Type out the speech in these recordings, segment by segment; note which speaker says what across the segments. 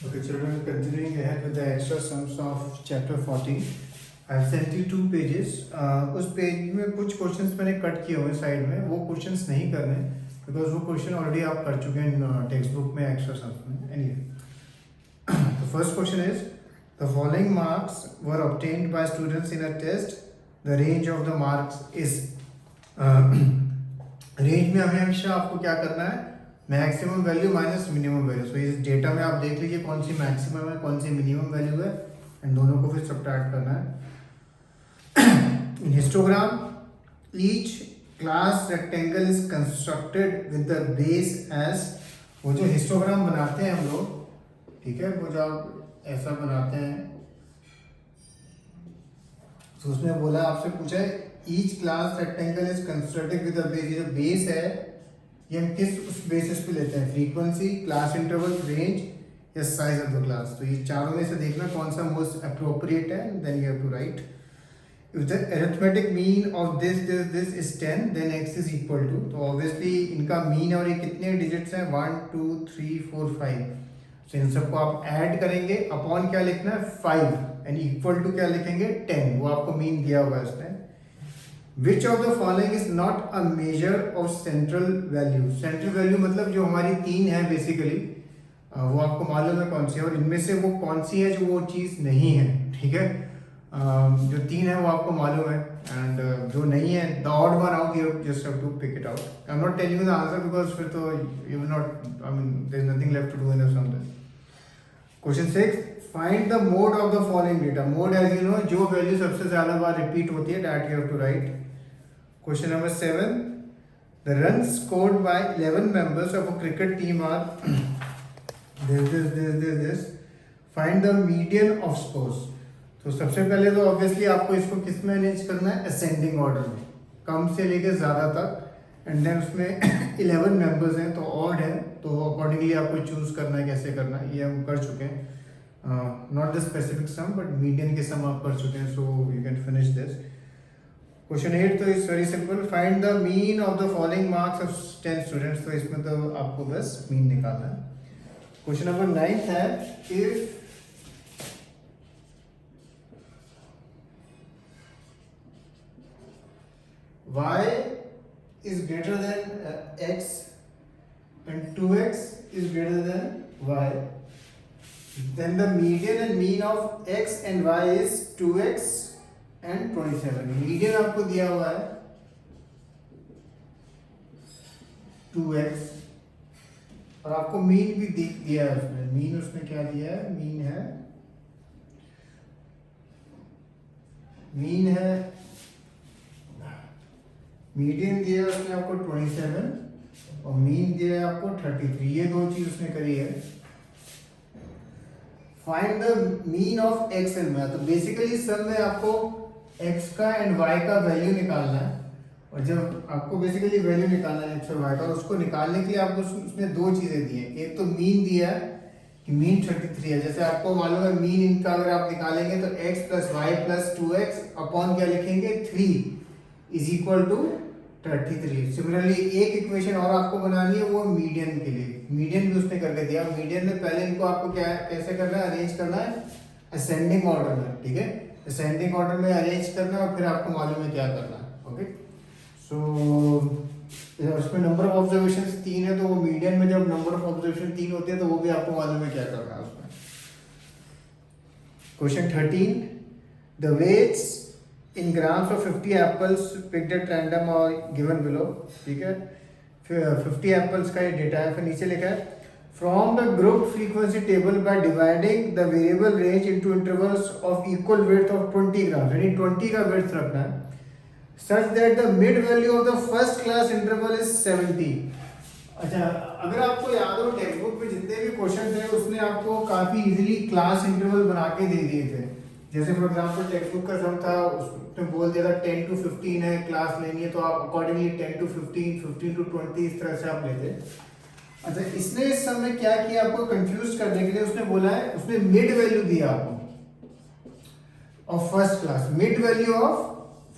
Speaker 1: Okay, children, continuing ahead with the extra sums of chapter 14. I have sent you 2 pages. उस page में कुछ questions मैंने cut किए हुए हैं साइड में, वो क्वेश्चंस नहीं करने बिकॉज वो क्वेश्चन ऑलरेडी आप कर चुके हैं टेक्स्ट बुक में एक्स्ट्रा सम्स में. Anyway, the first question is the following marks were obtained by students in a test. The range of the marks is range में हमें हमेशा आपको क्या करना है, maximum value minus minimum value. So इस डेटा में आप देख लीजिए कौन सी मैक्सिमम है कौन सी मिनिमम वैल्यू है एंड दोनों को फिर सब्ट्रैक्ट करना है. In histogram each class rectangle is constructed with the base as. वो जो हिस्टोग्राम बनाते हैं हम लोग, ठीक है, वो जो आप ऐसा बनाते हैं, तो उसमें बोला आपसे पूछा है each class rectangle is constructed with the base. ये जो बेस है ये हम किस उस बेसिस पे लेते हैं, फ्रीक्वेंसी, क्लास इंटरवल, रेंज या साइज ऑफ द क्लास. तो ये चारों में से देखना कौन सा मोस्ट अप्रोप्रिएट है, then you have to write. If the arithmetic mean of this is 10 then x is equal to. तो ऑब्वियसली इनका मीन और ये कितने डिजिट्स हैं, 1 2 3 4 5. तो इन सबको आप ऐड करेंगे, अपॉन क्या लिखना है 5 एंड इक्वल टू क्या लिखेंगे 10. वो आपको मीन दिया हुआ है इसमें. Which of the following is not a measure of central value? Central value मतलब जो हमारी 3 है बेसिकली, वो आपको मालूम है कौन सी है, और इनमें से वो कौन सी है जो वो चीज़ नहीं है. ठीक है, जो 3 है वो आपको मालूम है एंड जो नहीं है, the odd one out, you just have to pick it out. I'm not telling you the answer because फिर तो you will not, I mean there is nothing left to do in the sum then. Question 6. Find the mode of the following data. Mode as you know जो value सबसे ज़्यादा बार repeat होती है, that you have to write. Question number 7. The runs scored by 11 members of a cricket team are this. Find the median of scores. तो सबसे पहले तो obviously आपको इसको किस में अरेंज करना है, असेंडिंग ऑर्डर में, कम से लेके ज़्यादा तक. एंड देन उसमें 11 मेंबर्स हैं तो ऑड है, तो अकॉर्डिंगली आपको चूज करना है कैसे करना है. ये हम कर चुके हैं, not the specific sum but median के सम आप कर चुके हैं. So you can finish this. Question 8 तो is very simple. Find the mean of the following marks of 10 students. तो इसमें तो आपको बस मीन निकालना है. क्वेश्चन नंबर 9 है, if y is greater than x and 2x is greater than y, then the median and mean of x and y is 2x and 27. Median आपको दिया हुआ है 2x और आपको मीन भी दिया है उसमें. मीन उसमें क्या दिया है, मीन है मीडियन दिया है उसने आपको 27 और मीन दिया है आपको 33. ये दो चीज उसने करी है. Find the mean of x and y. तो बेसिकली सब में आपको x का एंड y का वैल्यू निकालना है, और जब आपको बेसिकली वैल्यू निकालना है x और y का, उसको निकालने के लिए आपको उसमें दो चीजें दी हैं. एक तो मीन दिया है कि मीन 33 है. जैसे आपको मालूम है मीन इनका अगर आप निकालेंगे तो x plus Y plus 2x upon क्या लिखेंगे 3 इज इक्वल टू 33. सिमिलरली एक इक्वेशन और आपको बनानी है, वो मीडियन के लिए. मीडियन भी उसने करके दिया. मीडियन में पहले इनको आपको क्या है, कैसे करना है, अरेंज करना है असेंडिंग ऑर्डर में. ठीक है, असेंडिंग ऑर्डर में अरेंज करना है और फिर आपको मालूम है क्या करना है. ओके, सो उसमें नंबर ऑफ ऑब्जर्वेशन 3 है, तो वो मीडियन में जब नंबर ऑफ ऑब्जर्वेशन 3 होते हैं तो वो भी आपको मालूम है क्या करना है उसमें. Question 13. The weights in grams of 50 apples picked at random or given below. ठीक है, 50 एप्पल्स का ये डेटा है. फिर नीचे लिखा है from the group frequency table by dividing the variable range into intervals of equal width of 20 ग्राम. यानी 20 का विड्थ रखना है such that the mid value of the first class interval is 70. अच्छा, अगर आपको याद हो टेक्स्ट बुक में जितने भी क्वेश्चन थे उसने आपको काफी इजीली क्लास इंटरवल बना के दे दिए थे. जैसे फॉर एग्जांपल टेक्स्ट बुक का सम था, उसने बोल दिया था 10 to 15 है क्लास लेनी है, तो आप अकॉर्डिंगली 10 to 15, 15 to 20 इस तरह से आप लेते. अच्छा, इसने इस सम में क्या किया, आपको कंफ्यूज करने के लिए उसने बोला है, उसने मिड वैल्यू दिया आपको of first class. Mid value of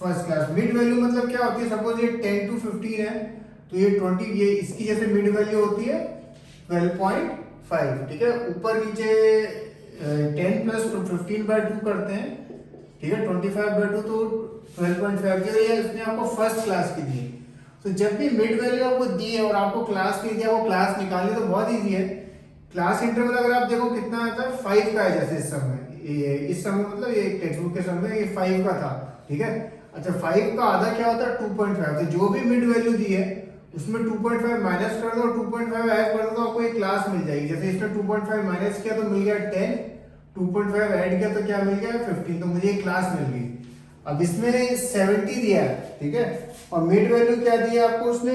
Speaker 1: first class. Mid value मतलब क्या होती है, सपोज ये 10 to 15 है तो ये 20, ये इसकी जैसे मिड वैल्यू होती है 12.5. 5, ठीक है। ऊपर नीचे 10 प्लस 15/2 करते हैं, ठीक है। 25/2 तो 12.5 की, ये इसने आपको फर्स्ट क्लास की दी है। तो जब भी मिड वैल्यू आपको दी है और आपको क्लास नहीं दिया, वो क्लास निकालनी तो बहुत ईजी है। क्लास इंटरवल अगर आप देखो कितना आता है, 5 का है। जैसे इस सम में, इस सम में मतलब ये टेक्स्ट बुक के सम में ये 5 का था, ठीक है। अच्छा 5 का आधा क्या होता है, 2.5। तो जो भी मिड वैल्यू दी है उसमें 2.5 माइनस कर दो और 2.5 ऐड कर दो तो आपको एक क्लास मिल जाएगी। जैसे इसमें 2.5 माइनस किया तो मिल गया 10, 2.5 ऐड किया तो क्या मिल गया 15, तो मुझे एक क्लास मिल गई। अब इसमें 70 दिया है, ठीक है, और मिड वैल्यू क्या दिया आपको उसने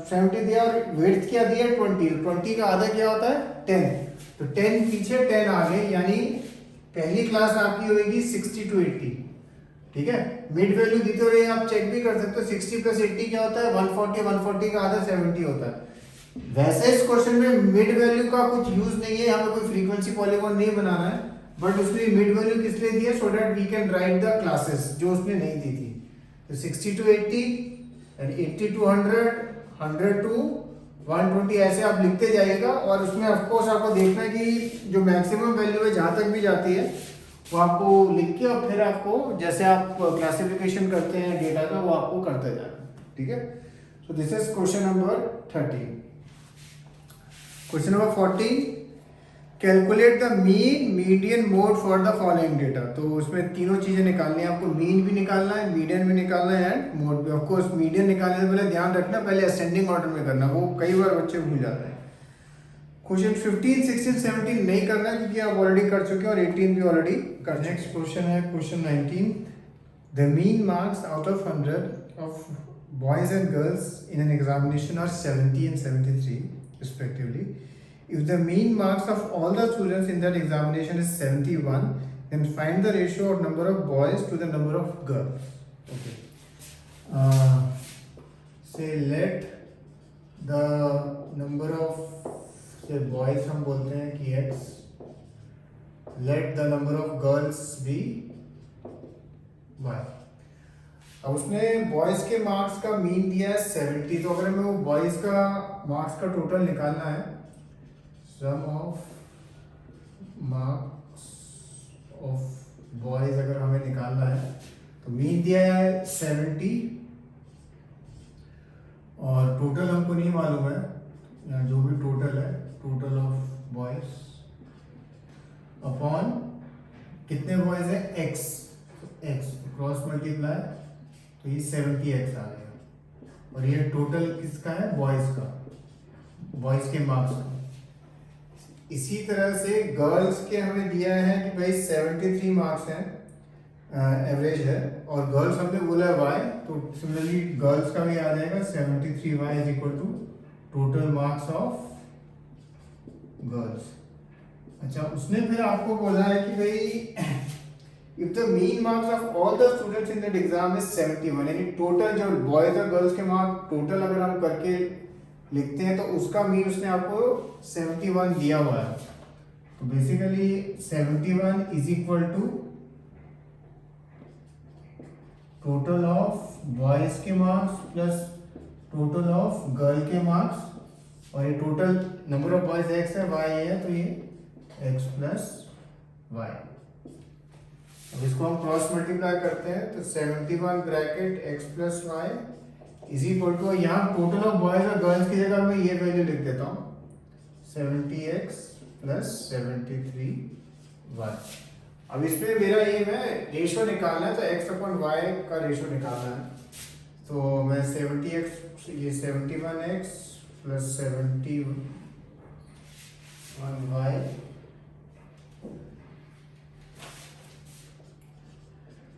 Speaker 1: 70 दिया और विड्थ क्या दिया 20। 20 का आधा क्या होता है 10, तो 10 पीछे 10 आगे, यानी पहली क्लास आपकी होगी 60 to 80, ठीक है। मिड वैल्यू दी तो रही, आप चेक भी कर सकते हो। 60 प्लस 80 क्या होता है 140, 140 का आधा 70 होता है। वैसे इस क्वेश्चन में मिड वैल्यू का कुछ यूज नहीं है, हमें कोई फ्रीक्वेंसी पॉलीगॉन नहीं बनाना है, बट उसने मिड वैल्यू किस लिए दी है, so that we can write the classes जो उसने नहीं दी थी। तो 60 to 80 एंड 80 to 100, 100 to 120 ऐसे आप लिखते जाइएगा। और उसमें ऑफ कोर्स आपको देखना है कि जो मैक्सिमम वैल्यू है जहां तक भी जाती है वो आपको लिख के, और फिर आपको जैसे आप क्लासिफिकेशन करते हैं डेटा का वो आपको करते जाना, ठीक है। So this is question number 13। Question number 14, calculate the mean median mode for the following data. तो उसमें तीनों चीजें निकालनी है आपको, मीन भी निकालना है, मीडियन भी निकालना है एंड मोड भी। ऑफ कोर्स मीडियन निकालने से पहले ध्यान रखना, पहले असेंडिंग ऑर्डर में करना, वो कई बार बच्चे भूल जाते हैं। क्वेश्चन 15, 16, 17 नहीं करना है क्योंकि आप ऑलरेडी कर चुके हैं, और 18 भी ऑलरेडी कर। नेक्स्ट क्वेश्चन है question 19, the mean marks out of 100 of boys and girls in an examination are 70 and 73 respectively. If the mean marks of all the students in that examination is 71, then find the ratio of number of boys to the number of girls. Okay. Say let the number of say boys हम बोलते हैं कि x, let the number of girls be y. अब उसने boys के marks का mean दिया है 70, तो अगर हमें वो बॉयज का मार्क्स का टोटल निकालना है, सम ऑफ मार्क्स ऑफ बॉयज अगर हमें निकालना है, तो मीन दिया है 70 और टोटल हमको नहीं मालूम है, या जो भी टोटल है, टोटल ऑफ बॉयज अपॉन कितने बॉयज है x, क्रॉस मल्टीप्लाई, तो ये 70x आ गया, और ये टोटल किसका है बॉयज का, बॉयज के मार्क्स का। इसी तरह से गर्ल्स के हमें दिया है कि भाई 73 मार्क्स हैं, एवरेज है, और गर्ल्स हमने बोला है y, तो सिमिलरली गर्ल्स का भी आ जाएगा 73y is equal to total marks of girls. अच्छा उसने फिर आपको बोला है कि भाई if the mean marks of all the students in that exam is 71, यानी टोटल जो बॉयज और गर्ल्स के मार्क टोटल अगर हम करके लिखते हैं तो उसका मीन उसने आपको 71 दिया हुआ है। तो basically 71 is equal to total of boys के marks plus total of girl के मार्क्स, और ये total number of boys x है, y है, तो ये x प्लस y। अब इसको हम क्रॉस मल्टीप्लाई करते हैं तो 71 bracket x plus y is equal to, यहाँ टोटल ऑफ बॉयज और गर्ल्स की जगह मैं ये वैल्यू लिख देता हूँ 70x प्लस 73y। अब इसमें मेरा ये है रेशो निकालना है, तो x अपॉन y का रेशो निकालना है, तो मैं 70x, ये 71x plus 71y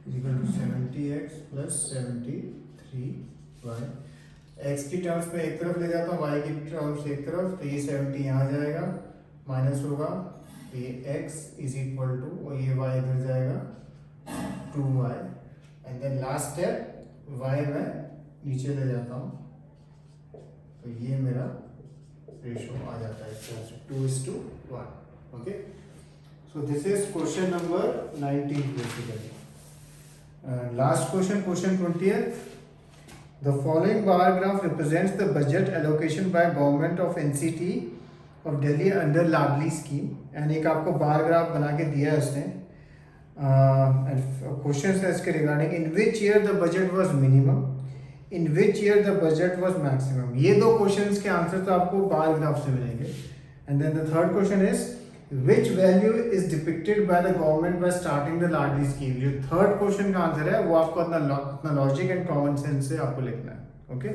Speaker 1: equal to 70x plus 73y। x की टर्म्स में एक तरफ ले जाता हूँ, y की टर्म्स एक तरफ, तो ये 70 यहाँ जाएगा, माइनस होगा, तो ये x इज इक्वल टू, और ये y इधर जाएगा 2y, and then last step y मैं नीचे ले जाता हूँ, तो ये मेरा रेशो आ जाता है 2:1। Okay, so this is question number 19 basically. Last question, question 20th. The following bar graph represents the budget allocation by government of NCT of Delhi under Ladli scheme, and एक आपको बार ग्राफ बना के दिया है उसने, question है इसके regarding in which year the budget was minimum, in which year the budget was maximum. ये दो क्वेश्चंस के आंसर तो आपको बार ग्राफ से मिलेंगे। And then the third question is which value is depicted by the government by starting the Ladli scheme. जो third question का answer है वो आपको अपना लॉजिक एंड कॉमन सेंस से आपको लिखना है। Okay,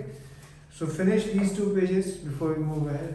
Speaker 1: so finish these 2 pages before we move ahead.